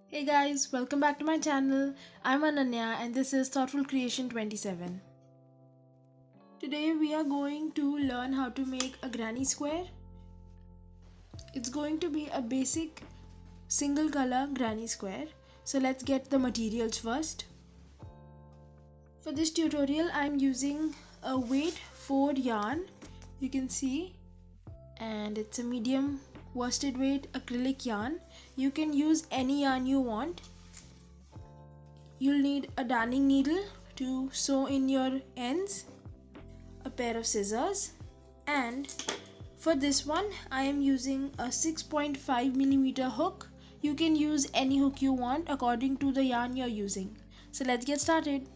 Hey guys, welcome back to my channel. I'm Ananya and this is Thoughtful Creation 27. Today we are going to learn how to make a granny square. It's going to be a basic single color granny square. So let's get the materials first. For this tutorial I'm using a weight 4 yarn. You can see, and it's a medium worsted weight acrylic yarn. You can use any yarn you want. You'll need a darning needle to sew in your ends, a pair of scissors, and for this one I am using a 6.5mm hook. You can use any hook you want according to the yarn you're using. So let's get started.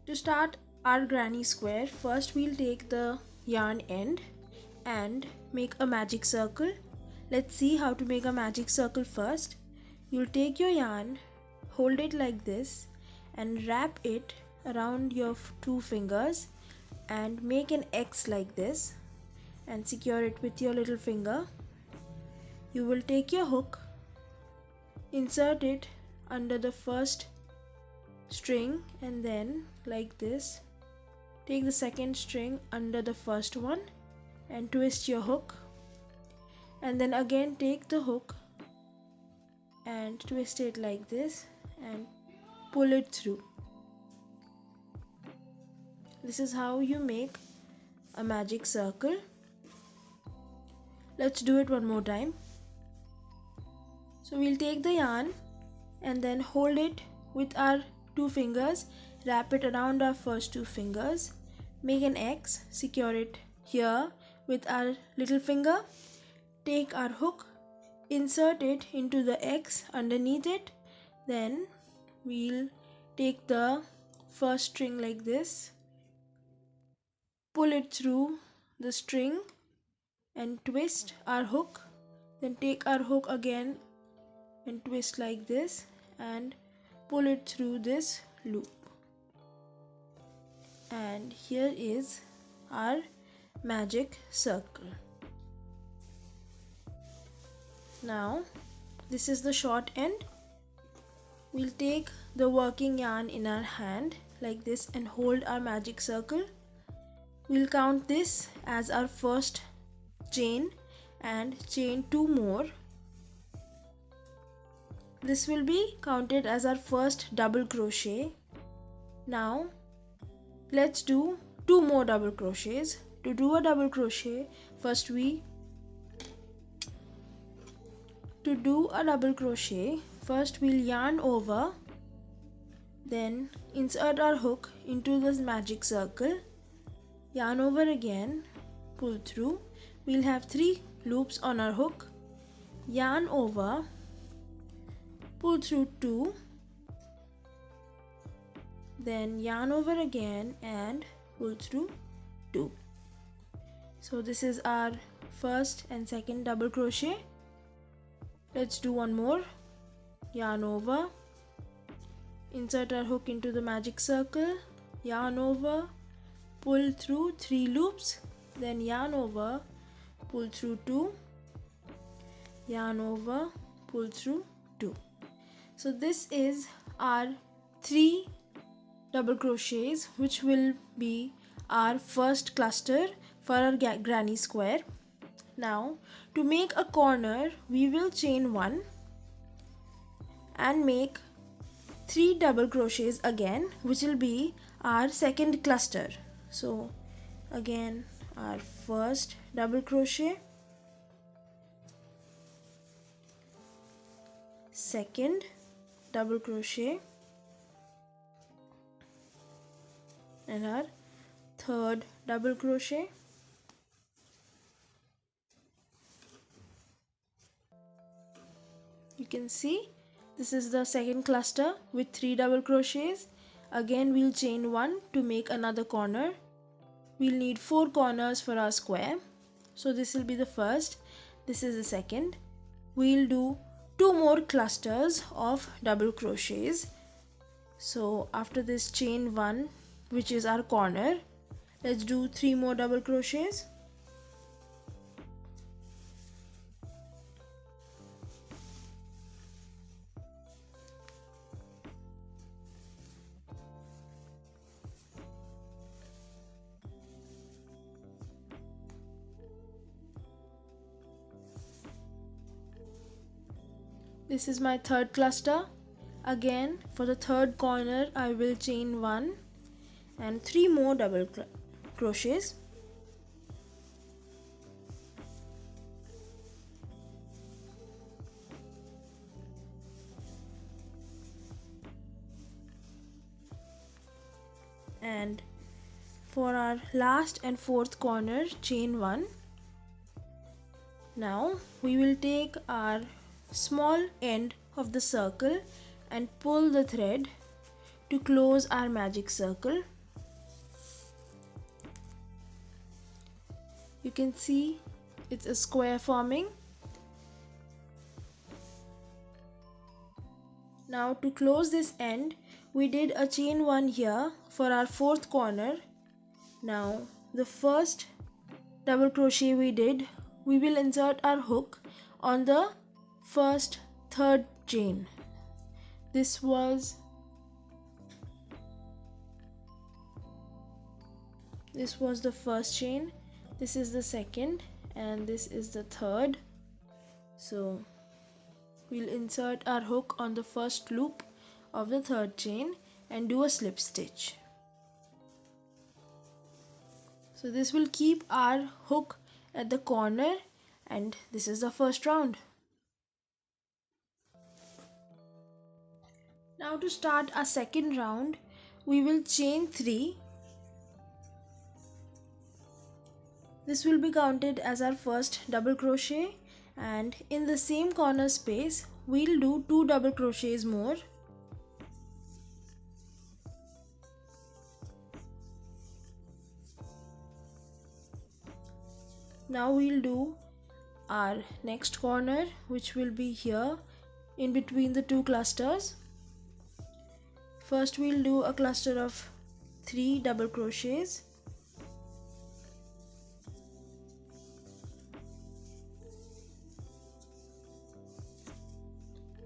To start our granny square, first we'll take the yarn end and make a magic circle. Let's see how to make a magic circle first. You'll take your yarn, hold it like this and wrap it around your two fingers and make an X like this and secure it with your little finger. You will take your hook, insert it under the first string and then like this, take the second string under the first one and twist your hook, and then again take the hook and twist it like this and pull it through. This is how you make a magic circle. Let's do it one more time. So we'll take the yarn and then hold it with our two fingers, wrap it around our first two fingers, make an X, secure it here with our little finger, take our hook, insert it into the X underneath it, then we'll take the first string like this, pull it through the string and twist our hook, then take our hook again and twist like this and pull it through this loop. And here is our magic circle. Now this is the short end. We'll take the working yarn in our hand like this and hold our magic circle. We'll count this as our first chain and chain 2 more. This will be counted as our first double crochet. Now let's do 2 more double crochets. To do a double crochet, first we'll yarn over, then insert our hook into this magic circle, yarn over again, pull through. We'll have 3 loops on our hook, yarn over, pull through 2, then yarn over again and pull through 2. So this is our first and second double crochet. Let's do one more. Yarn over, insert our hook into the magic circle, yarn over, pull through 3 loops, then yarn over, pull through 2, yarn over, pull through 2. So this is our 3 double crochets, which will be our first cluster for our granny square. Now to make a corner, we will chain 1 and make 3 double crochets again, which will be our second cluster. So again, our first double crochet, second double crochet, and our third double crochet, you can see this is the second cluster with 3 double crochets. Again we'll chain 1 to make another corner. We'll need 4 corners for our square. So this will be the first, this is the second. We'll do 2 more clusters of double crochets. So after this chain 1, which is our corner, let's do 3 more double crochets. This is my third cluster. Again, for the third corner I will chain 1 and 3 more double crochets. And for our last and fourth corner, chain 1. Now we will take our small end of the circle and pull the thread to close our magic circle. You can see it's a square forming. Now to close this end, we did a chain 1 here for our fourth corner. Now the first double crochet we did, we will insert our hook on the first third chain. This was the first chain, this is the second, and this is the third. So we'll insert our hook on the first loop of the third chain and do a slip stitch. So this will keep our hook at the corner, and this is the first round. Now to start our second round, we will chain 3. This will be counted as our first double crochet, and in the same corner space we'll do 2 double crochets more. Now we'll do our next corner, which will be here in between the 2 clusters. First we'll do a cluster of 3 double crochets.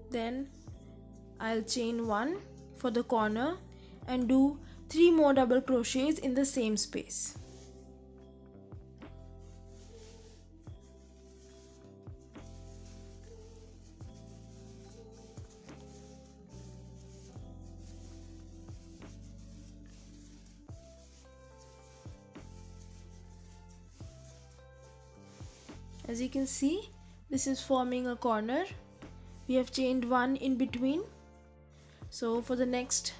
Then I'll chain 1 for the corner and do 3 more double crochets in the same space. As you can see, this is forming a corner. We have chained 1 in between. So for the next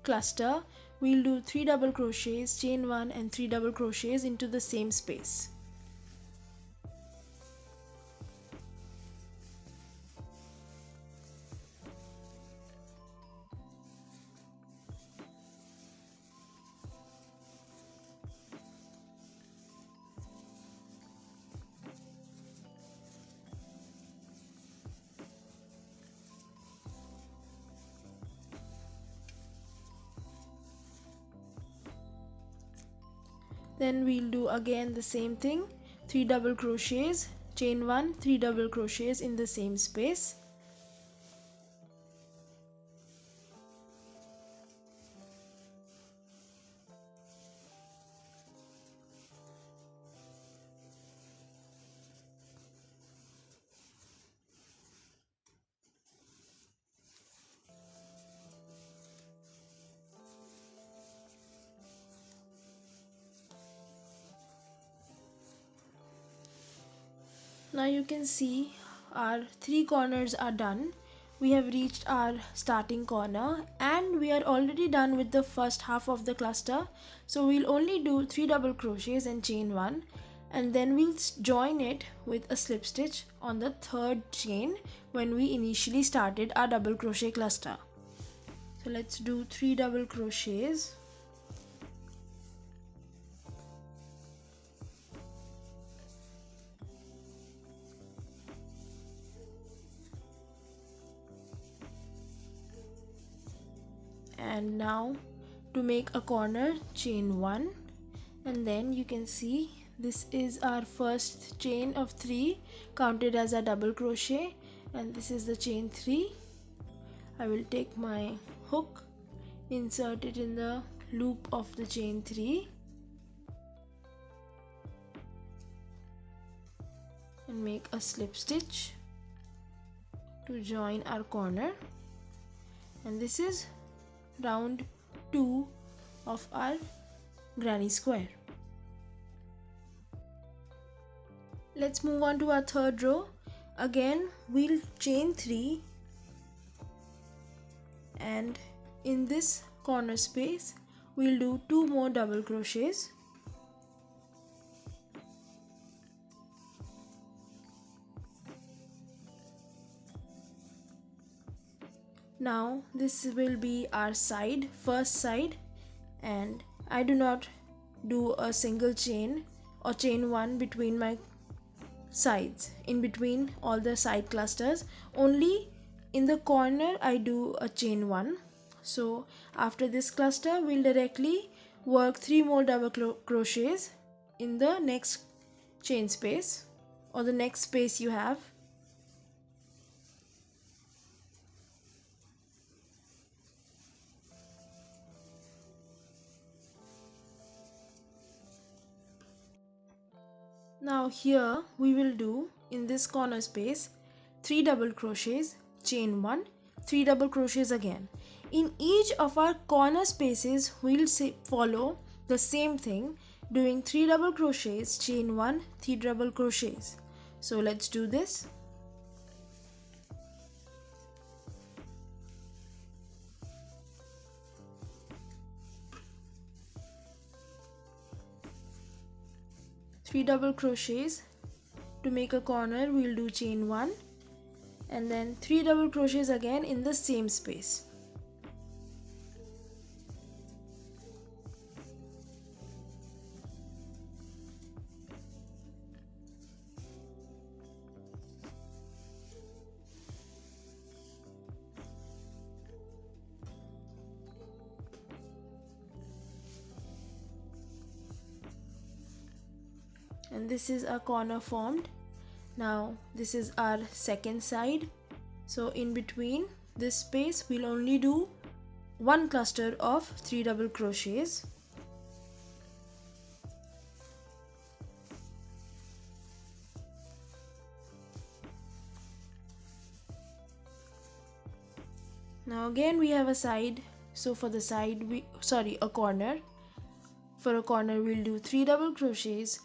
cluster, we'll do 3 double crochets, chain 1 and 3 double crochets into the same space. Then we'll do again the same thing, 3 double crochets, chain 1, 3 double crochets in the same space. Now you can see our 3 corners are done. We have reached our starting corner and we are already done with the first half of the cluster. So we'll only do 3 double crochets and chain 1, and then we'll join it with a slip stitch on the third chain when we initially started our double crochet cluster. So let's do 3 double crochets. And now to make a corner, chain 1, and then you can see this is our first chain of 3 counted as a double crochet, and this is the chain 3. I will take my hook, insert it in the loop of the chain 3 and make a slip stitch to join our corner, and this is round 2 of our granny square. Let's move on to our third row. Again we'll chain 3, and in this corner space we'll do 2 more double crochets. Now this will be our first side, and I do not do a single chain or chain 1 between my sides, in between all the side clusters. Only in the corner I do a chain 1. So after this cluster we'll directly work 3 more double crochets in the next chain space or the next space you have. Now here we will do, in this corner space, 3 double crochets, chain 1, 3 double crochets again. In each of our corner spaces we'll follow the same thing, doing 3 double crochets, chain 1, 3 double crochets. So let's do this. Three double crochets. To make a corner we'll do chain 1 and then 3 double crochets again in the same space. And this is our corner formed. Now this is our second side, so in between this space we'll only do 1 cluster of 3 double crochets. Now again we have a side, so for the side a corner. For a corner we'll do 3 double crochets,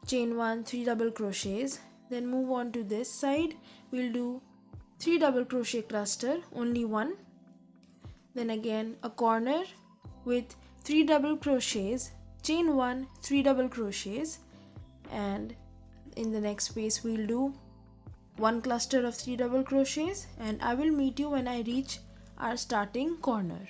chain 1, 3 double crochets. Then move on to this side, we'll do 3 double crochet cluster, only 1. Then again a corner with 3 double crochets, chain 1, 3 double crochets, and in the next space we'll do 1 cluster of 3 double crochets, and I will meet you when I reach our starting corner.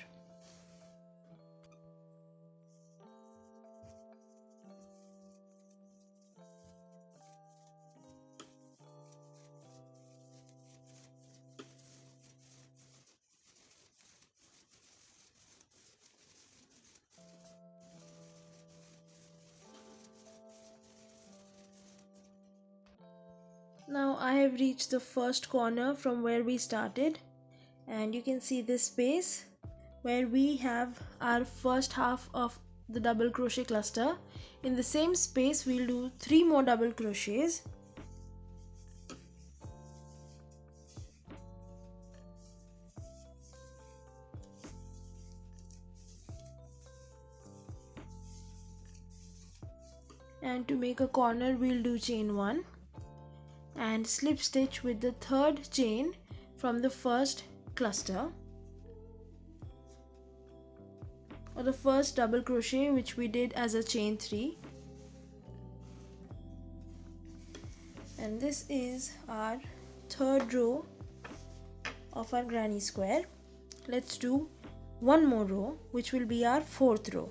Now I have reached the first corner from where we started, and you can see this space where we have our first half of the double crochet cluster. In the same space we'll do 3 more double crochets. And to make a corner we'll do chain 1 and slip stitch with the third chain from the first cluster or the first double crochet which we did as a chain 3. And this is our third row of our granny square. Let's do one more row, which will be our fourth row.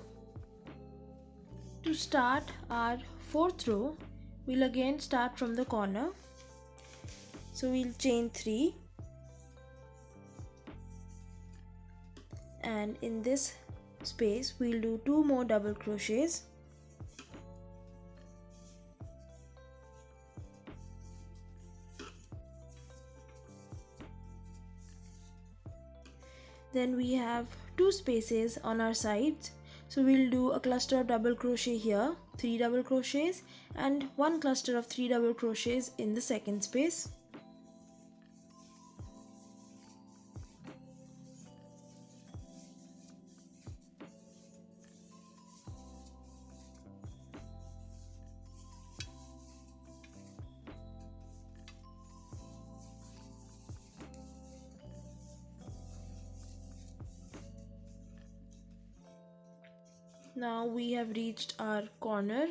To start our fourth row, we'll again start from the corner. So we'll chain 3, and in this space we'll do 2 more double crochets. Then we have 2 spaces on our sides, so we'll do a cluster of double crochet here, 3 double crochets, and 1 cluster of 3 double crochets in the second space. Now we have reached our corner.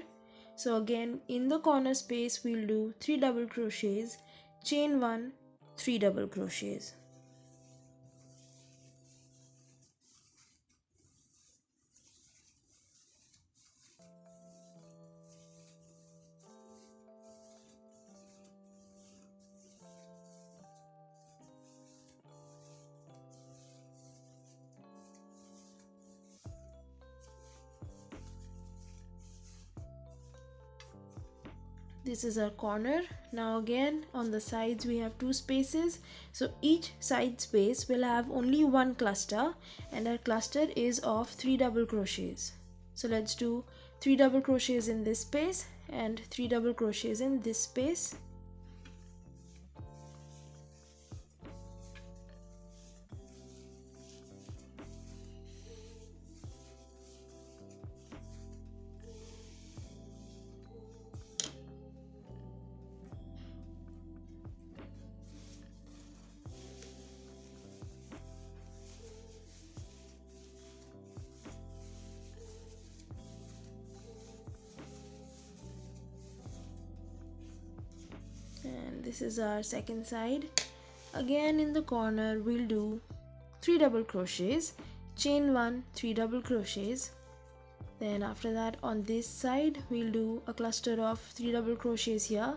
So again, in the corner space we'll do 3 double crochets, chain 1, 3 double crochets. This is our corner. Now again, on the sides we have 2 spaces, so each side space will have only one cluster, and our cluster is of 3 double crochets. So let's do 3 double crochets in this space and 3 double crochets in this space. And this is our second side. Again, in the corner we'll do 3 double crochets, chain 1, 3 double crochets. Then after that, on this side we'll do a cluster of 3 double crochets here,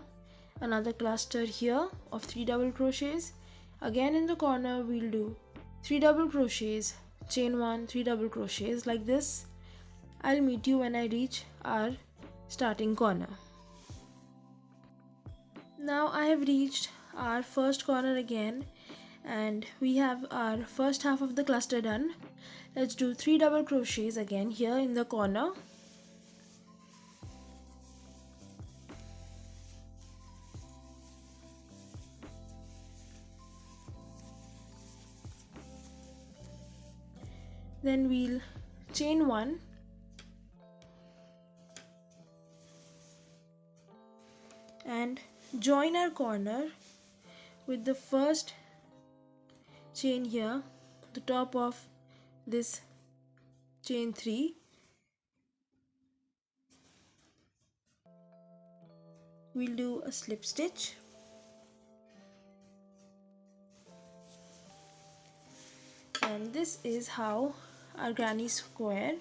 another cluster here of 3 double crochets. Again, in the corner we'll do 3 double crochets, chain 1, 3 double crochets, like this. I'll meet you when I reach our starting corner. Now I have reached our first corner again, and we have our first half of the cluster done. Let's do 3 double crochets again here in the corner. Then we'll chain 1, and join our corner with the first chain here, the top of this chain 3. We'll do a slip stitch, and this is how our granny square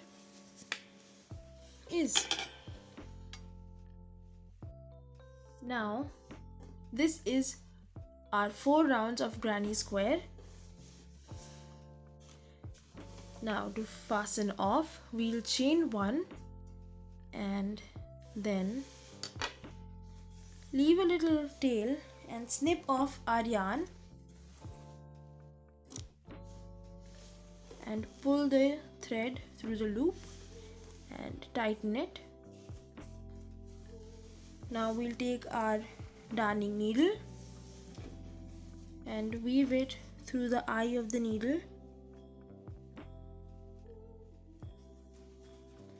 is. Now this is our 4 rounds of granny square. Now to fasten off, we'll chain 1 and then leave a little tail and snip off our yarn and pull the thread through the loop and tighten it. Now we'll take our darning needle and weave it through the eye of the needle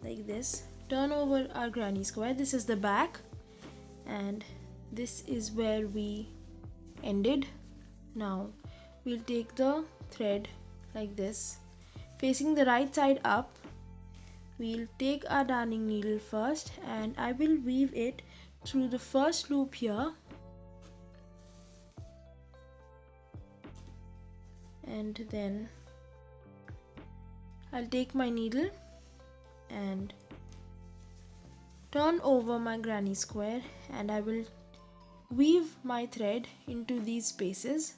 like this. Turn over our granny square. This is the back and this is where we ended. Now we'll take the thread like this, facing the right side up. We'll take our darning needle first and I will weave it through the first loop here, and then I'll take my needle and turn over my granny square and I will weave my thread into these spaces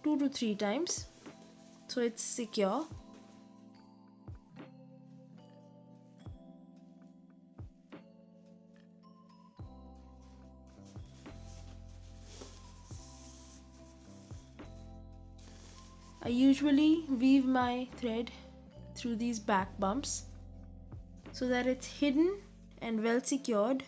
2 to 3 times so it's secure. I usually weave my thread through these back bumps so that it's hidden and well secured.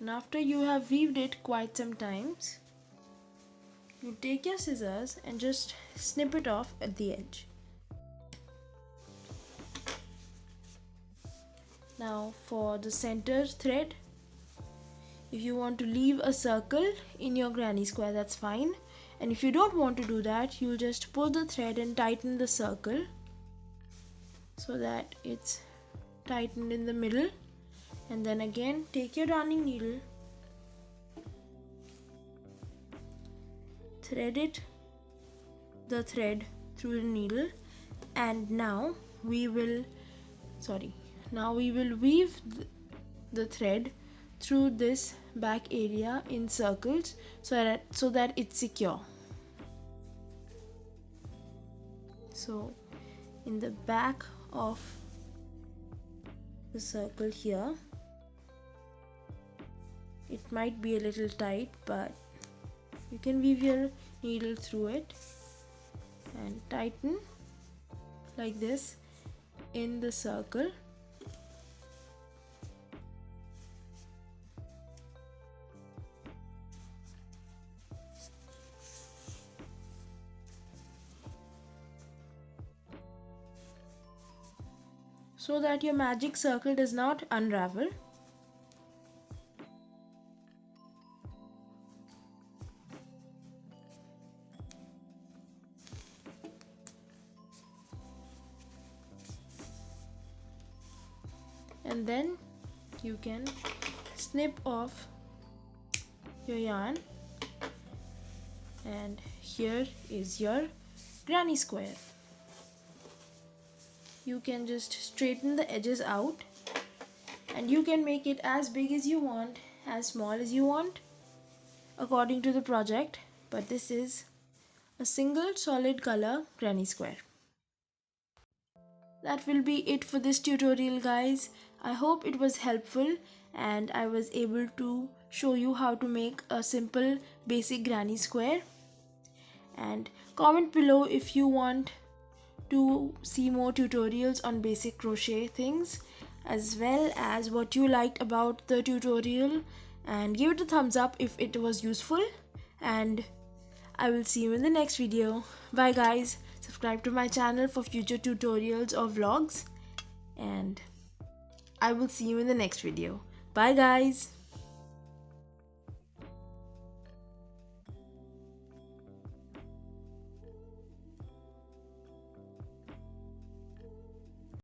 And after you have weaved it quite some times, you take your scissors and just snip it off at the edge. Now for the center thread, if you want to leave a circle in your granny square, that's fine. And if you don't want to do that, you'll just pull the thread and tighten the circle so that it's tightened in the middle. And then again, take your darning needle, thread the thread through the needle, and now we will weave the thread through this back area in circles so that it's secure. So in the back of the circle here, it might be a little tight, but you can weave your needle through it and tighten like this in the circle. So that your magic circle does not unravel. And then you can snip off your yarn, and here is your granny square. You can just straighten the edges out, and you can make it as big as you want, as small as you want, according to the project. But this is a single solid color granny square. That will be it for this tutorial, guys. I hope it was helpful and I was able to show you how to make a simple basic granny square. And comment below if you want to see more tutorials on basic crochet things, as well as what you liked about the tutorial, and give it a thumbs up if it was useful. And I will see you in the next video. Bye guys. Subscribe to my channel for future tutorials or vlogs, and I will see you in the next video. Bye guys.